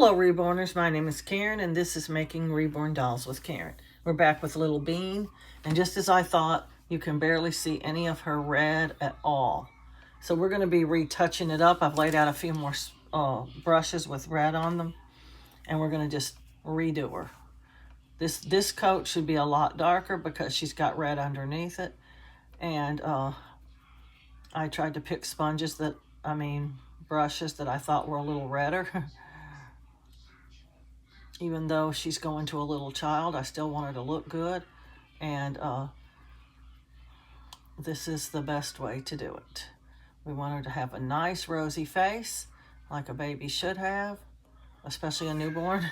Hello Reborners, my name is Karen and this is Making Reborn Dolls with Karen. We're back with Little Bean, and just as I thought, you can barely see any of her red at all. So we're going to be retouching it up. I've laid out a few more brushes with red on them, and we're going to just redo her. This coat should be a lot darker because she's got red underneath it, and I tried to pick brushes that I thought were a little redder. Even though she's going to a little child, I still want her to look good. And this is the best way to do it. We want her to have a nice rosy face, like a baby should have, especially a newborn.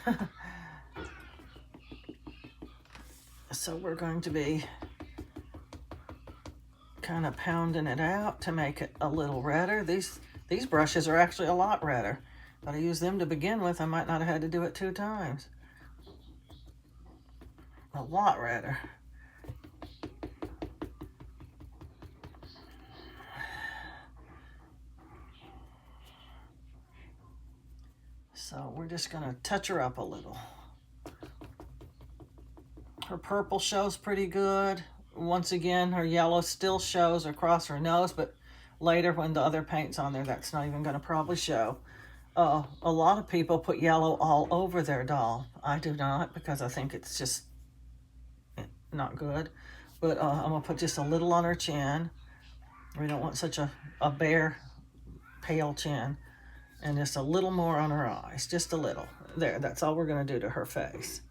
So we're going to be kind of pounding it out to make it a little redder. These brushes are actually a lot redder. But I used them to begin with. I might not have had to do it 2 times. A lot redder. So we're just going to touch her up a little. Her purple shows pretty good. Once again, her yellow still shows across her nose, but later when the other paint's on there, that's not even going to probably show. A lot of people put yellow all over their doll. I do not, because I think it's just not good. But I'm going to put just a little on her chin. We don't want such a bare, pale chin. And just a little more on her eyes. Just a little. There, that's all we're going to do to her face.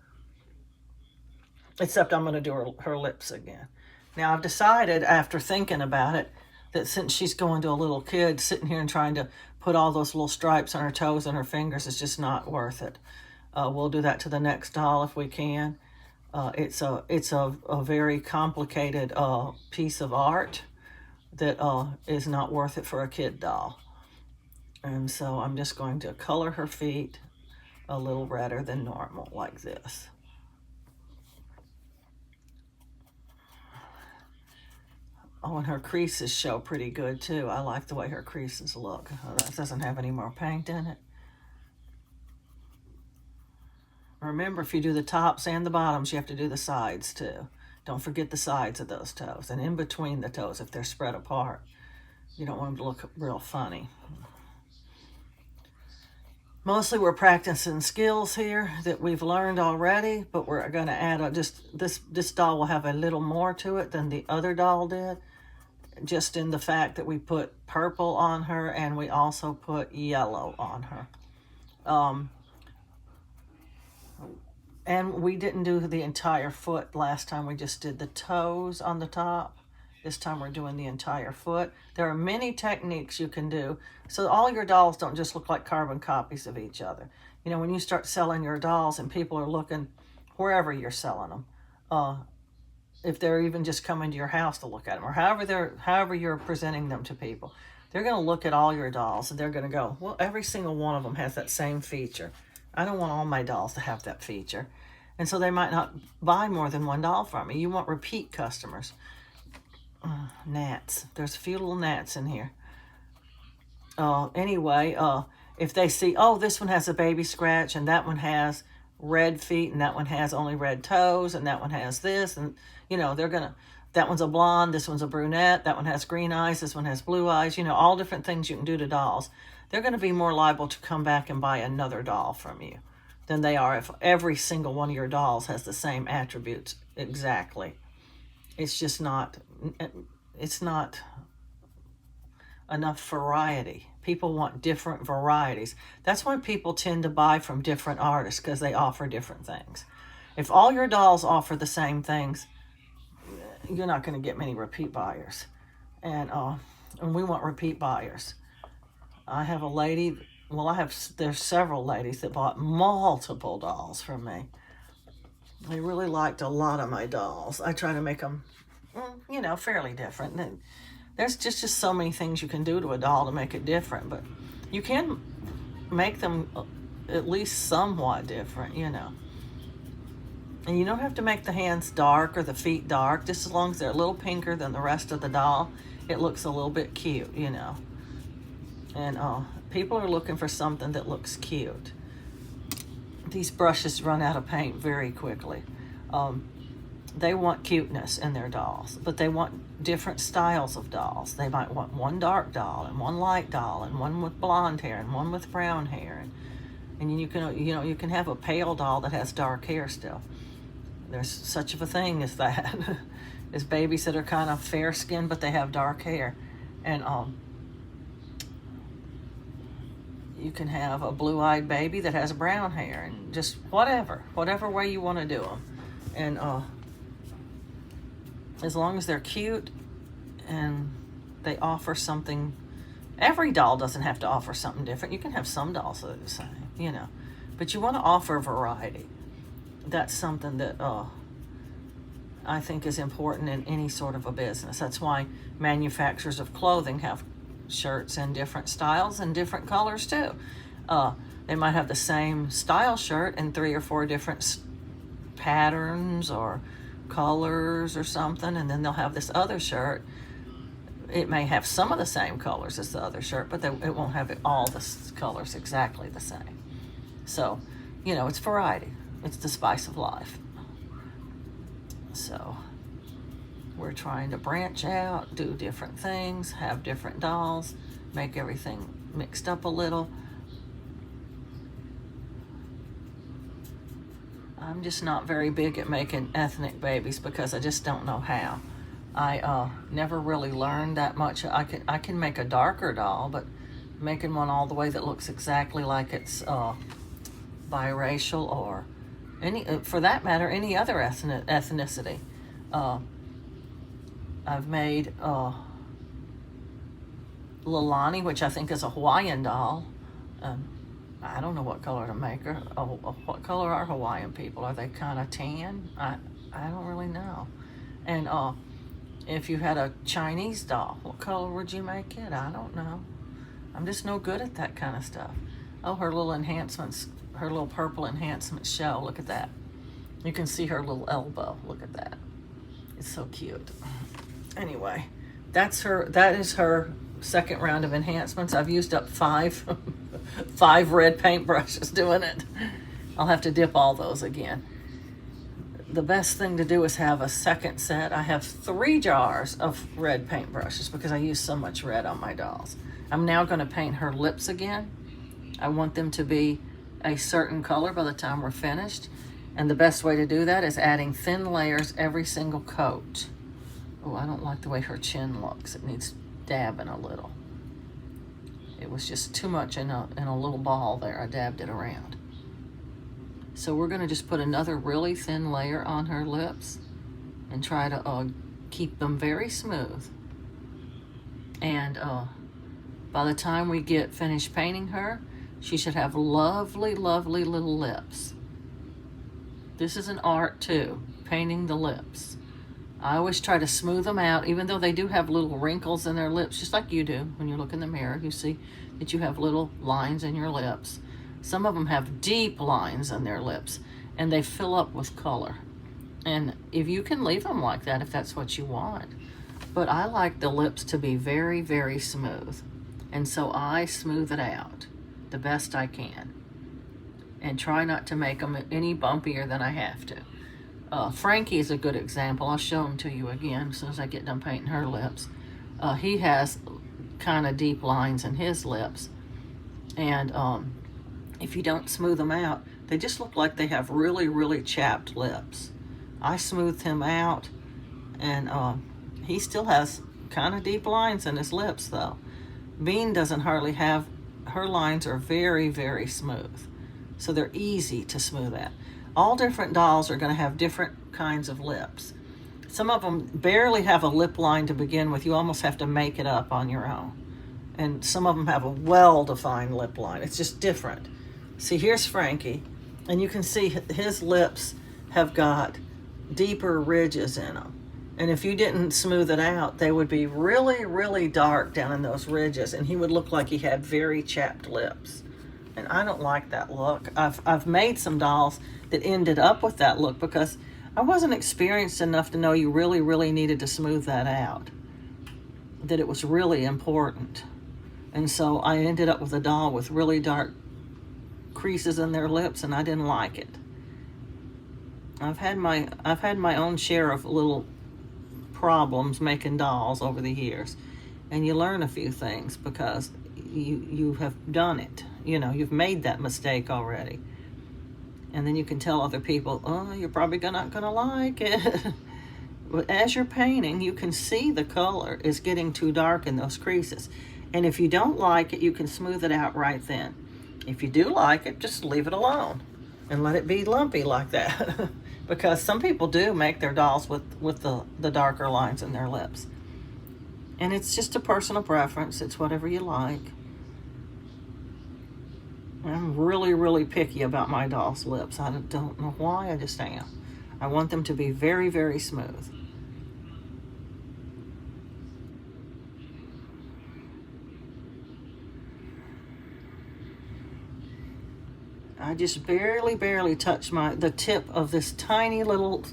Except I'm going to do her lips again. Now, I've decided, after thinking about it, that since she's going to a little kid, sitting here and trying to put all those little stripes on her toes and her fingers is just not worth it. We'll do that to the next doll if we can. It's a very complicated piece of art that is not worth it for a kid doll. And so I'm just going to color her feet a little redder than normal, like this. Oh, and her creases show pretty good too. I like the way her creases look. That doesn't have any more paint in it. Remember, if you do the tops and the bottoms, you have to do the sides too. Don't forget the sides of those toes. And in between the toes, if they're spread apart, you don't want them to look real funny. Mostly we're practicing skills here that we've learned already, but we're going to add this doll will have a little more to it than the other doll did, just in the fact that we put purple on her and we also put yellow on her. And we didn't do the entire foot last time. We just did the toes on the top. This time we're doing the entire foot. There are many techniques you can do, so all your dolls don't just look like carbon copies of each other. You know, when you start selling your dolls and people are looking wherever you're selling them, if they're even just coming to your house to look at them, or however you're presenting them to people, they're going to look at all your dolls and they're going to go, well, every single one of them has that same feature. I don't want all my dolls to have that feature. And so they might not buy more than one doll from me. You want repeat customers. Gnats. There's a few little gnats in here. Anyway, if they see, oh, this one has a baby scratch, and that one has red feet, and that one has only red toes, and that one has this, and, you know, that one's a blonde, this one's a brunette, that one has green eyes, this one has blue eyes, you know, all different things you can do to dolls. They're going to be more liable to come back and buy another doll from you than they are if every single one of your dolls has the same attributes exactly. It's just not enough variety. People want different varieties. That's why people tend to buy from different artists, because they offer different things. If all your dolls offer the same things, you're not going to get many repeat buyers. And we want repeat buyers. I have a lady, there's several ladies that bought multiple dolls from me. They really liked a lot of my dolls. I try to make them, you know, fairly different. And there's just so many things you can do to a doll to make it different, but you can make them at least somewhat different, you know. And you don't have to make the hands dark or the feet dark. Just as long as they're a little pinker than the rest of the doll, it looks a little bit cute, you know. And people are looking for something that looks cute. these brushes run out of paint very quickly. They want cuteness in their dolls, but they want different styles of dolls. They might want one dark doll and one light doll and one with blonde hair and one with brown hair. And you can have a pale doll that has dark hair still. There's such of a thing as that. There's babies that are kind of fair skinned but they have dark hair. And you can have a blue-eyed baby that has brown hair, and just whatever way you want to do them. And as long as they're cute and they offer something. Every doll doesn't have to offer something different. You can have some dolls that are the same, but you want to offer variety. That's something that I think is important in any sort of a business. That's why manufacturers of clothing have shirts in different styles and different colors too. They might have the same style shirt in 3 or 4 different patterns or colors or something, and then they'll have this other shirt. It may have some of the same colors as the other shirt, but it won't have all the colors exactly the same. So, it's variety. It's the spice of life. So we're trying to branch out, do different things, have different dolls, make everything mixed up a little. I'm just not very big at making ethnic babies because I just don't know how. I never really learned that much. I can make a darker doll, but making one all the way that looks exactly like it's biracial or for that matter, any other ethnicity. I've made Lilani, which I think is a Hawaiian doll. I don't know what color to make her. What color are Hawaiian people? Are they kind of tan? I don't really know. And if you had a Chinese doll, what color would you make it? I don't know. I'm just no good at that kind of stuff. Oh, her little enhancements, her little purple enhancements show. Look at that. You can see her little elbow. Look at that. It's so cute. Anyway, that is her second round of enhancements. I've used up 5 red paint brushes doing it. I'll have to dip all those again. The best thing to do is have a second set. I have 3 jars of red paint brushes because I use so much red on my dolls. I'm now going to paint her lips again. I want them to be a certain color by the time we're finished. And the best way to do that is adding thin layers every single coat. Oh, I don't like the way her chin looks. It needs dabbing a little. It was just too much in a little ball there. I dabbed it around. So we're going to just put another really thin layer on her lips and try to keep them very smooth. And by the time we get finished painting her, she should have lovely, lovely little lips. This is an art too, painting the lips. I always try to smooth them out, even though they do have little wrinkles in their lips, just like you do. When you look in the mirror, you see that you have little lines in your lips. Some of them have deep lines in their lips, and they fill up with color. And if you can leave them like that, if that's what you want. But I like the lips to be very, very smooth. And so I smooth it out the best I can. And try not to make them any bumpier than I have to. Frankie is a good example. I'll show him to you again as soon as I get done painting her lips. He has kind of deep lines in his lips. And if you don't smooth them out, they just look like they have really, really chapped lips. I smoothed him out, and he still has kind of deep lines in his lips, though. Bean doesn't hardly have, her lines are very, very smooth. So they're easy to smooth out. All different dolls are going to have different kinds of lips. Some of them barely have a lip line to begin with. You almost have to make it up on your own. And some of them have a well-defined lip line. It's just different. See, here's Frankie, and you can see his lips have got deeper ridges in them. And if you didn't smooth it out, they would be really, really dark down in those ridges, and he would look like he had very chapped lips. And I don't like that look. I've made some dolls that ended up with that look because I wasn't experienced enough to know you really, really needed to smooth that out. That it was really important. And so I ended up with a doll with really dark creases in their lips, and I didn't like it. I've had my own share of little problems making dolls over the years, and you learn a few things because you have done it. You know, you've made that mistake already, and then you can tell other people, oh, you're probably not gonna like it. But as you're painting, you can see the color is getting too dark in those creases, and if you don't like it, you can smooth it out right then. If you do like it, just leave it alone and let it be lumpy like that. Because some people do make their dolls with the darker lines in their lips. And it's just a personal preference. It's whatever you like. I'm really, really picky about my doll's lips. I don't know why, I just am. I want them to be very, very smooth. I just barely touch the tip of this tiny little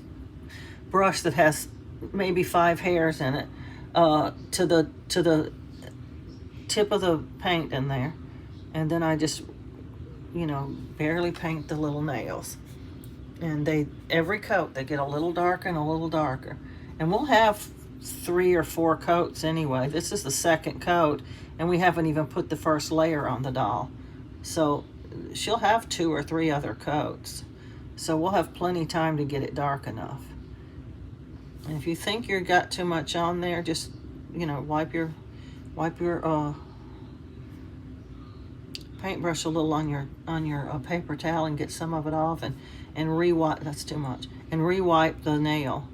brush that has maybe 5 hairs in it to the tip of the paint in there, and then I just, you know, barely paint the little nails. And every coat they get a little darker and a little darker, and we'll have 3 or 4 coats anyway. This is the second coat, and we haven't even put the first layer on the doll, so she'll have 2 or 3 other coats, so we'll have plenty time to get it dark enough. And if you think you got too much on there, just, you know, wipe your paintbrush a little on your paper towel and get some of it off, and re-wipe. That's too much. And re-wipe the nail,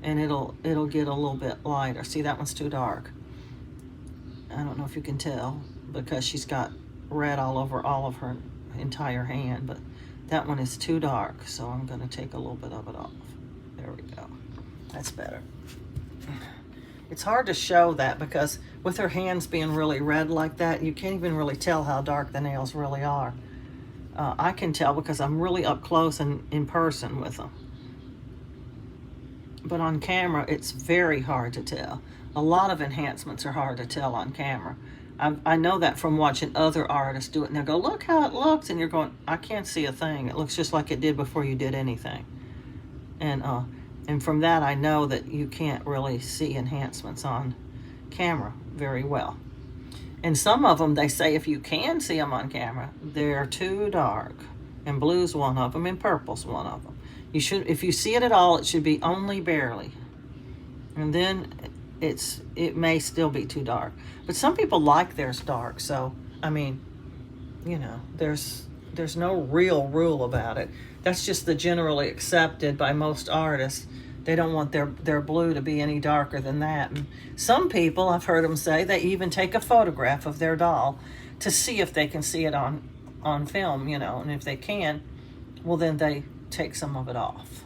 and it'll get a little bit lighter. See, that one's too dark. I don't know if you can tell because she's got red all over all of her entire hand, but that one is too dark, so I'm going to take a little bit of it off. There we go. That's better. It's hard to show that because with her hands being really red like that, you can't even really tell how dark the nails really are. I can tell because I'm really up close and in person with them. But on camera, it's very hard to tell. A lot of enhancements are hard to tell on camera. I know that from watching other artists do it, and they'll go, look how it looks, and you're going, I can't see a thing. It looks just like it did before you did anything. And from that, I know that you can't really see enhancements on camera very well. And some of them, they say if you can see them on camera, they're too dark. And blue's one of them, and purple's one of them. If you see it at all, it should be only barely. And then it may still be too dark. But some people like theirs dark, so, I mean, you know, there's no real rule about it. That's just the generally accepted by most artists. They don't want their blue to be any darker than that. And some people, I've heard them say, they even take a photograph of their doll to see if they can see it on film, you know, and if they can, well, then they take some of it off.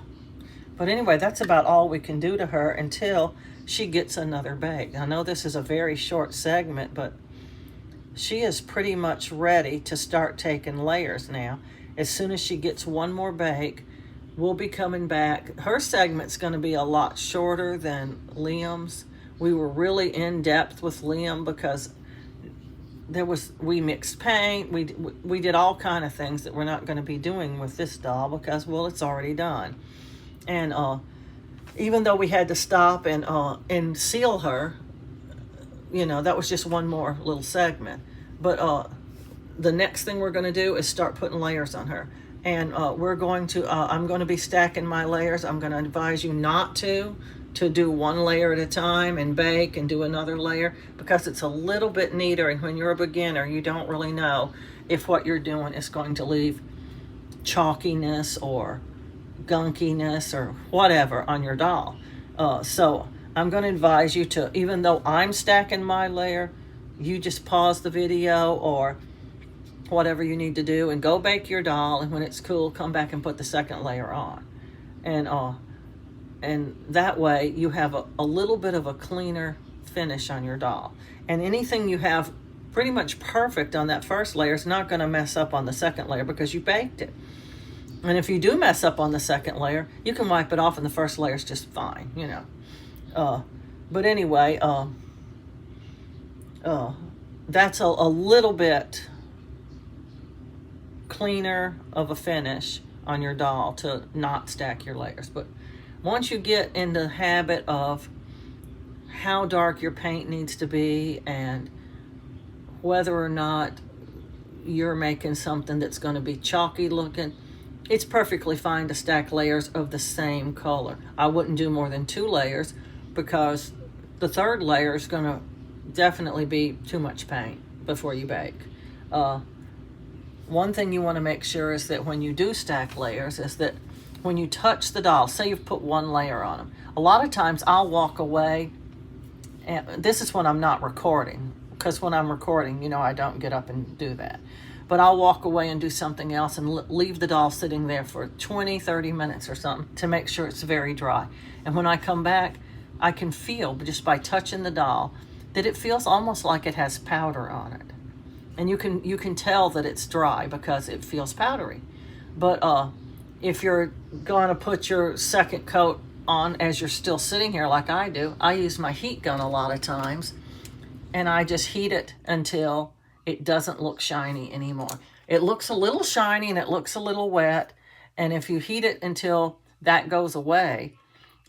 But anyway, that's about all we can do to her until she gets another bake. I know this is a very short segment, but she is pretty much ready to start taking layers now. As soon as she gets one more bake, we'll be coming back. Her segment's going to be a lot shorter than Liam's. We were really in depth with Liam because we mixed paint. We did all kind of things that we're not going to be doing with this doll because, well, it's already done. And even though we had to stop and seal her, you know, that was just one more little segment. But the next thing we're going to do is start putting layers on her. And I'm going to be stacking my layers. I'm going to advise you not to do one layer at a time and bake and do another layer because it's a little bit neater. And when you're a beginner, you don't really know if what you're doing is going to leave chalkiness or gunkiness or whatever on your doll. So I'm going to advise you to, even though I'm stacking my layer, you just pause the video or whatever you need to do and go bake your doll, and when it's cool, come back and put the second layer on. And that way you have a little bit of a cleaner finish on your doll. And anything you have pretty much perfect on that first layer is not going to mess up on the second layer because you baked it. And if you do mess up on the second layer, you can wipe it off and the first layer is just fine, you know. But anyway, that's a little bit cleaner of a finish on your doll to not stack your layers. But once you get in the habit of how dark your paint needs to be and whether or not you're making something that's going to be chalky looking, it's perfectly fine to stack layers of the same color. I wouldn't do more than 2 layers because the third layer is going to definitely be too much paint before you bake. One thing you want to make sure is that when you do stack layers is that when you touch the doll, say you've put 1 layer on them, a lot of times I'll walk away, and this is when I'm not recording, because when I'm recording, I don't get up and do that. But I'll walk away and do something else and leave the doll sitting there for 20, 30 minutes or something to make sure it's very dry. And when I come back, I can feel, just by touching the doll, that it feels almost like it has powder on it. And you can tell that it's dry because it feels powdery. But if you're going to put your second coat on as you're still sitting here like I do, I use my heat gun a lot of times, and I just heat it until it doesn't look shiny anymore. It looks a little shiny and it looks a little wet, and if you heat it until that goes away,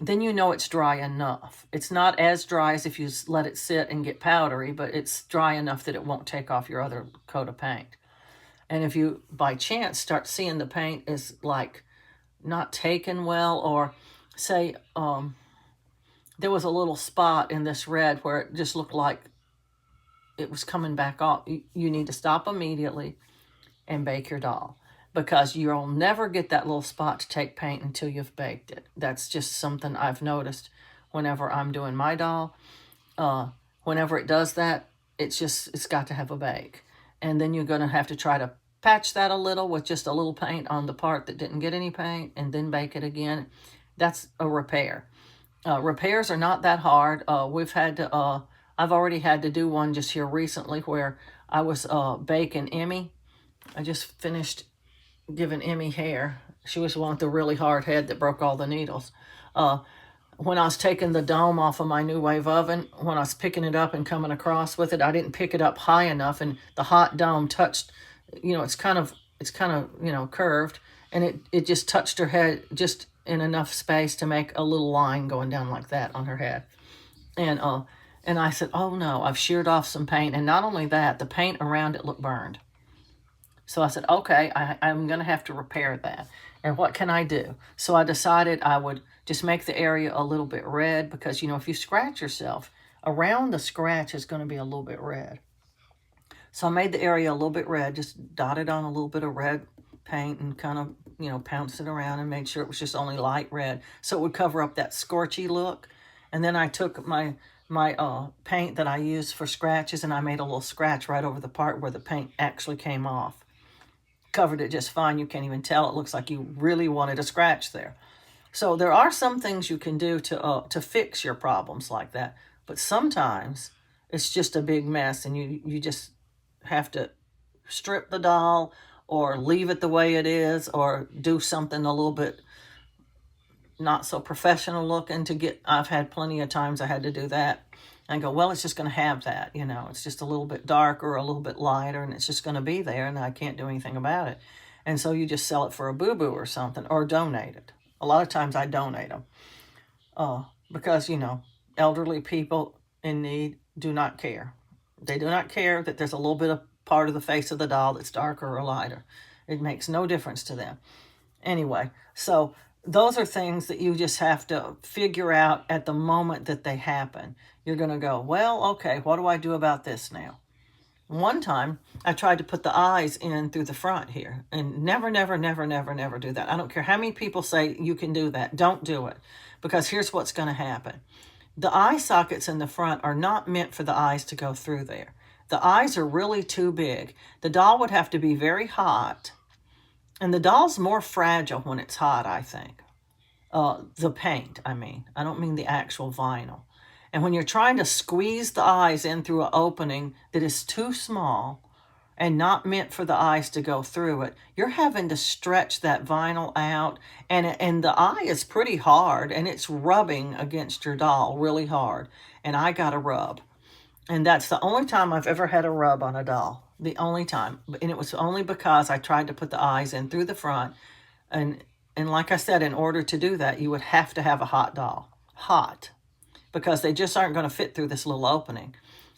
then you know it's dry enough. It's not as dry as if you let it sit and get powdery, but it's dry enough that it won't take off your other coat of paint. And if you, by chance, start seeing the paint is like not taken well, or say there was a little spot in this red where it just looked like it was coming back off, you need to stop immediately and bake your doll, because you'll never get that little spot to take paint until you've baked it. That's just something I've noticed whenever I'm doing my doll. Whenever it does that, it's got to have a bake. And then you're going to have to try to patch that a little with just a little paint on the part that didn't get any paint, and then bake it again. That's a repair. Repairs are not that hard. I've already had to do one just here recently where I was baking Emmy. I just finished giving Emmy hair. She was one with the really hard head that broke all the needles. When I was taking the dome off of my new wave oven, when I was picking it up and coming across with it, I didn't pick it up high enough, and the hot dome touched, it's kind of curved, and it just touched her head just in enough space to make a little line going down like that on her head. And I said, oh no, I've sheared off some paint. And not only that, the paint around it looked burned. So I said, okay, I'm going to have to repair that. And what can I do? So I decided I would just make the area a little bit red, because, if you scratch yourself, around the scratch is going to be a little bit red. So I made the area a little bit red, just dotted on a little bit of red paint and kind of, pounced it around and made sure it was just only light red, so it would cover up that scorchy look. And then I took my paint that I use for scratches, and I made a little scratch right over the part where the paint actually came off. Covered it just fine. You can't even tell. It looks like you really wanted a scratch there. So there are some things you can do to fix your problems like that, but sometimes it's just a big mess, and you just have to strip the doll or leave it the way it is, or do something a little bit not so professional looking to get. I've had plenty of times I had to do that and go, well, it's just going to have that, it's just a little bit darker, a little bit lighter, and it's just going to be there, and I can't do anything about it. And so you just sell it for a boo-boo or something, or donate it. A lot of times I donate them because, elderly people in need do not care. They do not care that there's a little bit of part of the face of the doll that's darker or lighter. It makes no difference to them. Anyway, so those are things that you just have to figure out at the moment that they happen. You're going to go, well, okay, what do I do about this now? One time, I tried to put the eyes in through the front here, and never, never, never, never, never do that. I don't care how many people say you can do that. Don't do it, because here's what's going to happen. The eye sockets in the front are not meant for the eyes to go through there. The eyes are really too big. The doll would have to be very hot, and the doll's more fragile when it's hot, I think. The paint, I mean. I don't mean the actual vinyl. And when you're trying to squeeze the eyes in through an opening that is too small and not meant for the eyes to go through it, you're having to stretch that vinyl out, and the eye is pretty hard, and it's rubbing against your doll really hard. And I got a rub. And that's the only time I've ever had a rub on a doll. The only time. And it was only because I tried to put the eyes in through the front. And and like I said, in order to do that, you would have to have a hot doll. Hot. Because they just aren't going to fit through this little opening.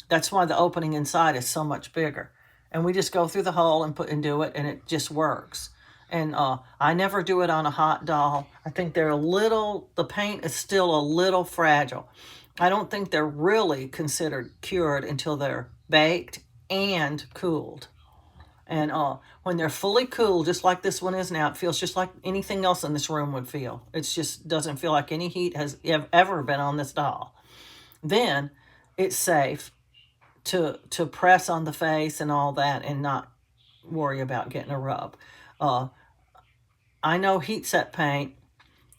That's why the opening inside is so much bigger. And we just go through the hole and do it, and it just works. And I never do it on a hot doll. I think the paint is still a little fragile. I don't think they're really considered cured until they're baked and cooled. And when they're fully cooled, just like this one is now, it feels just like anything else in this room would feel. It just doesn't feel like any heat has ever been on this doll. Then it's safe to press on the face and all that and not worry about getting a rub. I know heat set paint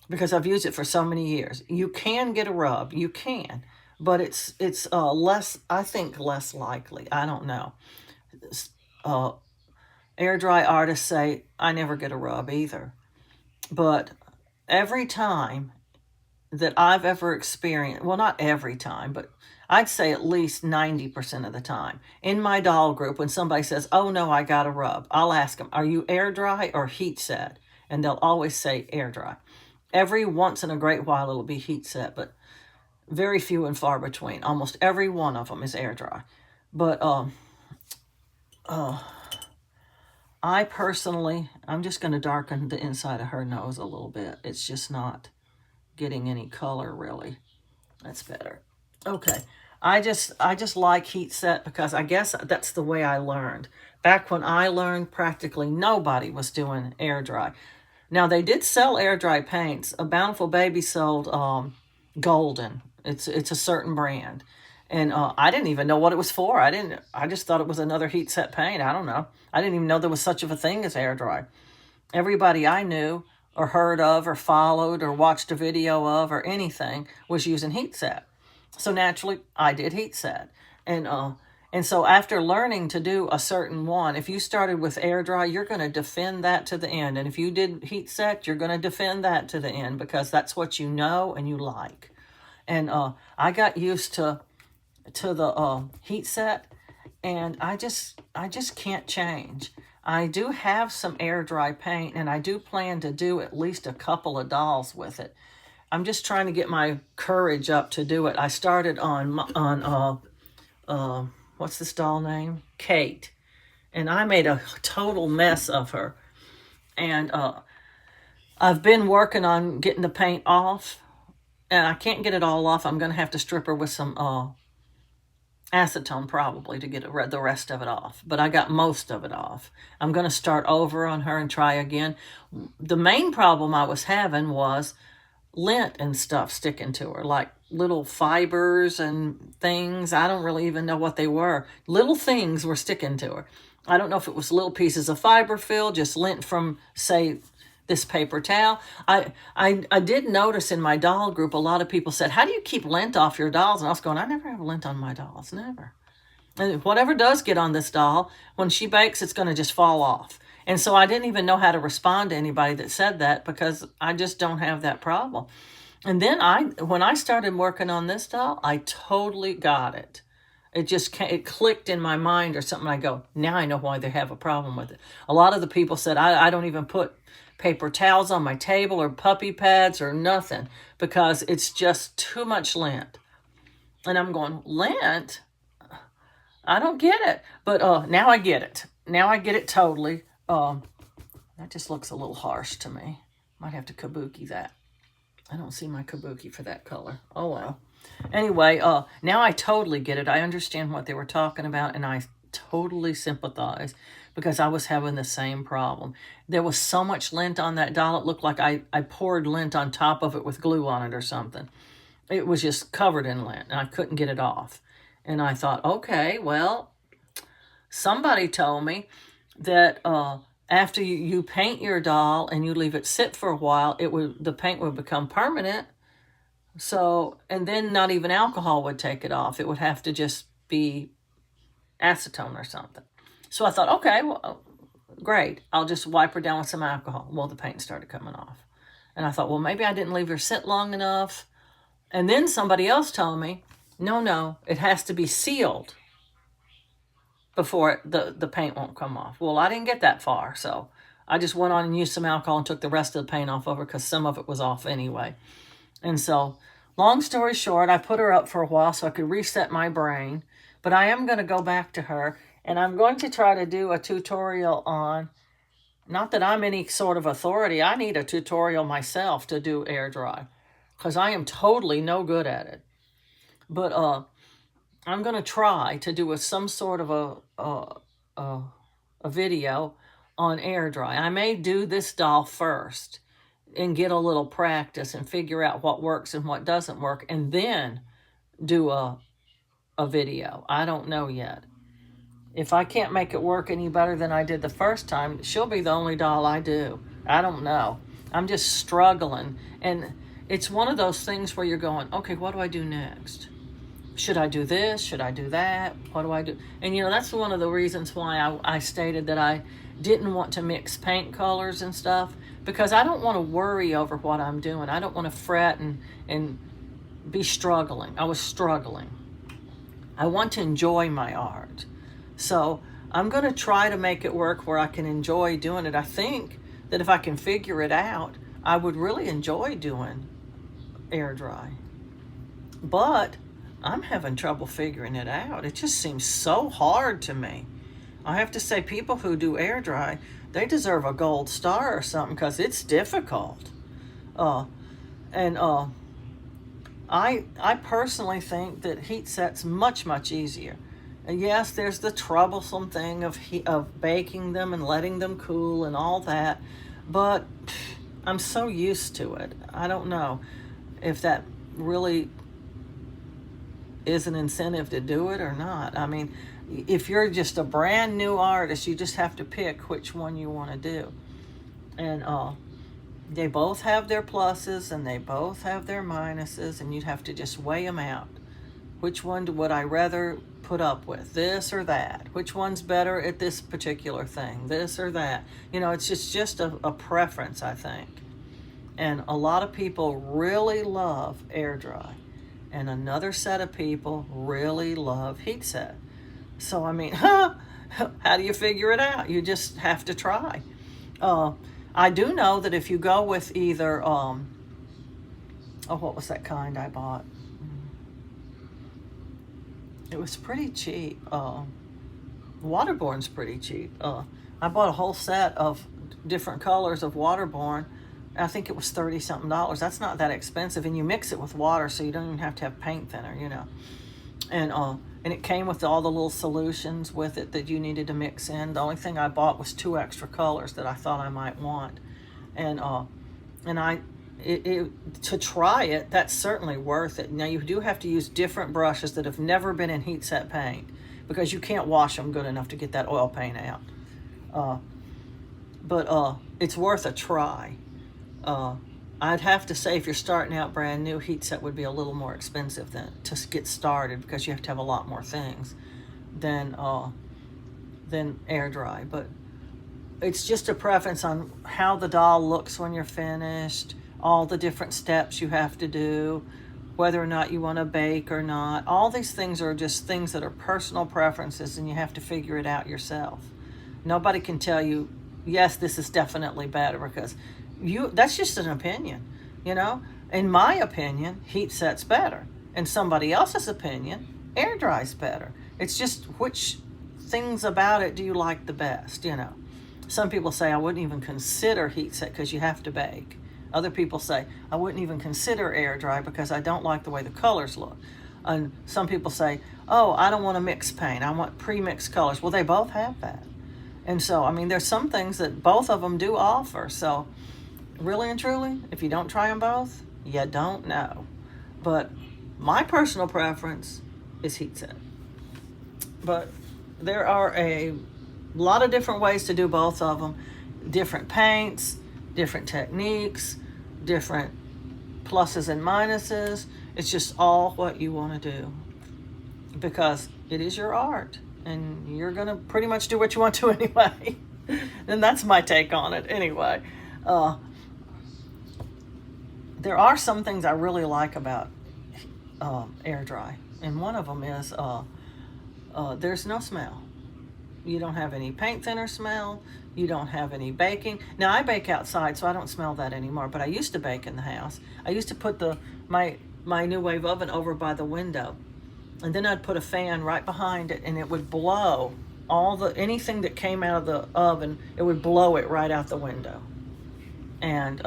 because I've used it for so many years. You can get a rub, you can, but it's less, I think, less likely. I don't know. Air dry artists say I never get a rub either, but every time that I've ever experienced, well, not every time, but I'd say at least 90% of the time in my doll group, when somebody says, oh no, I got a rub, I'll ask them, are you air dry or heat set? And they'll always say air dry. Every once in a great while it'll be heat set, but very few and far between. Almost every one of them is air dry. But I personally, I'm just going to darken the inside of her nose a little bit. It's just not getting any color really. That's better. Okay. I just like heat set because I guess that's the way I learned. Back when I learned, practically nobody was doing air dry. Now they did sell air dry paints. A Bountiful Baby sold Golden. It's a certain brand. And I didn't even know what it was for. I just thought it was another heat set paint. I don't know. I didn't even know there was such of a thing as air dry. Everybody I knew or heard of or followed or watched a video of or anything was using heat set. So naturally, I did heat set. And so after learning to do a certain one, if you started with air dry, you're going to defend that to the end. And if you did heat set, you're going to defend that to the end because that's what you know and you like. And I got used to the heat set, and I just can't change. I do have some air dry paint, and I do plan to do at least a couple of dolls with it. I'm just trying to get my courage up to do it. I started on what's this doll name? Kate. And I made a total mess of her. And I've been working on getting the paint off, and I can't get it all off. I'm going to have to strip her with some acetone probably to get the rest of it off. But I got most of it off. I'm going to start over on her and try again. The main problem I was having was lint and stuff sticking to her, like little fibers and things. I don't really even know what they were. Little things were sticking to her. I don't know if it was little pieces of fiber fill, just lint from, say, this paper towel. I did notice in my doll group, a lot of people said, how do you keep lint off your dolls? And I was going, I never have lint on my dolls, never. And whatever does get on this doll, when she bakes, it's going to just fall off. And so I didn't even know how to respond to anybody that said that because I just don't have that problem. And then when I started working on this doll, I totally got it. It clicked in my mind or something. I go, now I know why they have a problem with it. A lot of the people said, I don't even put paper towels on my table or puppy pads or nothing because it's just too much lint. And I'm going, lint? I don't get it. But now I get it. Now I get it totally. That just looks a little harsh to me. Might have to kabuki that. I don't see my kabuki for that color. Oh, well. Anyway, now I totally get it. I understand what they were talking about, and I totally sympathize because I was having the same problem. There was so much lint on that doll. It looked like I poured lint on top of it with glue on it or something. It was just covered in lint, and I couldn't get it off. And I thought, okay, well, somebody told me that after you paint your doll and you leave it sit for a while, the paint would become permanent. So, and then not even alcohol would take it off. It would have to just be acetone or something. So I thought, okay, well, great. I'll just wipe her down with some alcohol. Well, the paint started coming off. And I thought, well, maybe I didn't leave her sit long enough. And then somebody else told me, no, it has to be sealed. before the paint won't come off. Well, I didn't get that far, so I just went on and used some alcohol and took the rest of the paint off of her because some of it was off anyway. And so, long story short, I put her up for a while so I could reset my brain. But I am going to go back to her, and I'm going to try to do a tutorial on, not that I'm any sort of authority, I need a tutorial myself to do air dry because I am totally no good at it. But I'm going to try to do some sort of a video on air dry. I may do this doll first and get a little practice and figure out what works and what doesn't work, and then do a video. I don't know yet. If I can't make it work any better than I did the first time, she'll be the only doll I do. I don't know. I'm just struggling. And it's one of those things where you're going, okay, what do I do next? Should I do this? Should I do that? What do I do? And, you know, that's one of the reasons why I stated that I didn't want to mix paint colors and stuff, because I don't want to worry over what I'm doing. I don't want to fret and be struggling. I was struggling. I want to enjoy my art. So I'm going to try to make it work where I can enjoy doing it. I think that if I can figure it out, I would really enjoy doing air dry. But I'm having trouble figuring it out. It just seems so hard to me. I have to say, people who do air dry, they deserve a gold star or something because it's difficult. I personally think that heat set's much, much easier. And yes, there's the troublesome thing of baking them and letting them cool and all that, but I'm so used to it. I don't know if that really is an incentive to do it or not. I mean, if you're just a brand new artist, you just have to pick which one you want to do. And they both have their pluses and they both have their minuses, and you'd have to just weigh them out. Which one would I rather put up with, this or that? Which one's better at this particular thing, this or that? You know, it's just a preference, I think. And a lot of people really love air dry, and another set of people really love heat set. So, I mean, how do you figure it out? You just have to try. I do know that if you go with either, what was that kind I bought? It was pretty cheap. Waterborn's pretty cheap. I bought a whole set of different colors of Waterborn. I think it was $30-something. That's not that expensive, and you mix it with water, so you don't even have to have paint thinner, you know. And it came with all the little solutions with it that you needed to mix in. The only thing I bought was 2 extra colors that I thought I might want, to try it, that's certainly worth it. Now, you do have to use different brushes that have never been in heat set paint, because you can't wash them good enough to get that oil paint out. But it's worth a try. I'd have to say, if you're starting out brand new, heat set would be a little more expensive to get started, because you have to have a lot more things than air dry. But it's just a preference on how the doll looks when you're finished, all the different steps you have to do, whether or not you want to bake or not. All these things are just things that are personal preferences, and you have to figure it out yourself. Nobody can tell you, yes, this is definitely better, because that's just an opinion, you know. In my opinion, heat set's better. In somebody else's opinion, air dry's better. It's just which things about it do you like the best, you know. Some people say, I wouldn't even consider heat set because you have to bake. Other people say, I wouldn't even consider air dry because I don't like the way the colors look. And some people say, oh, I don't want to mix paint. I want pre-mixed colors. Well, they both have that. And so, I mean, there's some things that both of them do offer. So, really and truly, if you don't try them both, you don't know. But my personal preference is heat set. But there are a lot of different ways to do both of them. Different paints, different techniques, different pluses and minuses. It's just all what you want to do, because it is your art, and you're going to pretty much do what you want to anyway. And that's my take on it anyway. There are some things I really like about air dry, and one of them is there's no smell. You don't have any paint thinner smell. You don't have any baking. Now I bake outside, so I don't smell that anymore. But I used to bake in the house. I used to put my new wave oven over by the window, and then I'd put a fan right behind it, and it would blow anything that came out of the oven. It would blow it right out the window, and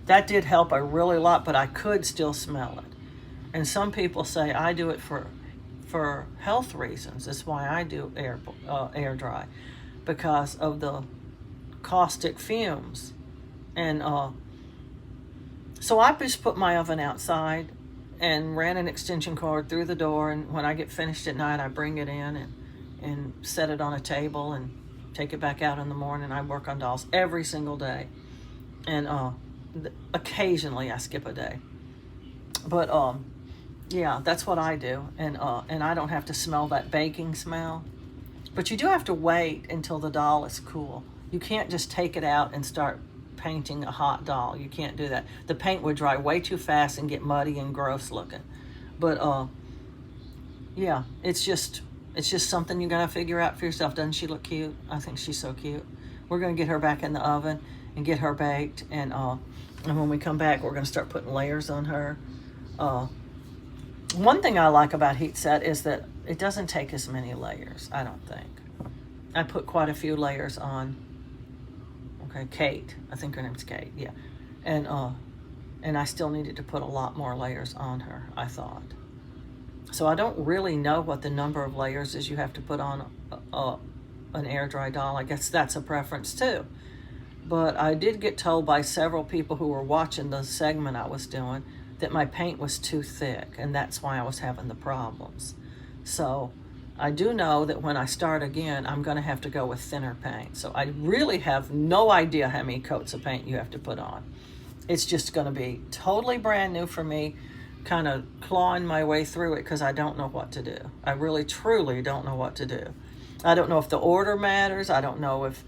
that did help a really lot. But I could still smell it. And some people say I do it for health reasons. That's why I do air dry, because of the caustic fumes. And so I just put my oven outside and ran an extension cord through the door, and when I get finished at night, I bring it in and set it on a table and take it back out in the morning. I work on dolls every single day, and occasionally I skip a day, but yeah, that's what I do. And I don't have to smell that baking smell. But you do have to wait until the doll is cool. You can't just take it out and start painting a hot doll. You can't do that. The paint would dry way too fast and get muddy and gross looking. But yeah, it's just something you gotta figure out for yourself. Doesn't she look cute? I think she's so cute. We're gonna get her back in the oven and get her baked, and when we come back, we're gonna start putting layers on her. One thing I like about heat set is that it doesn't take as many layers, I don't think. I put quite a few layers on. Okay, Kate. I think her name's Kate, yeah. And I still needed to put a lot more layers on her, I thought. So I don't really know what the number of layers is you have to put on an air dry doll. I guess that's a preference too. But I did get told by several people who were watching the segment I was doing that my paint was too thick, and that's why I was having the problems. So I do know that when I start again, I'm going to have to go with thinner paint. So I really have no idea how many coats of paint you have to put on. It's just going to be totally brand new for me, kind of clawing my way through it because I don't know what to do. I really, truly don't know what to do. I don't know if the order matters. I don't know if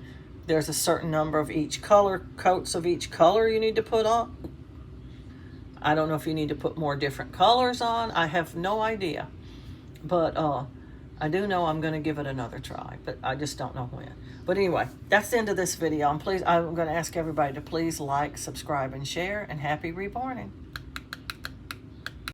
there's a certain number of each color, coats of each color you need to put on. I don't know if you need to put more different colors on. I have no idea. But I do know I'm going to give it another try, but I just don't know when. But anyway, that's the end of this video. I'm going to ask everybody to please like, subscribe, and share, and happy reborning.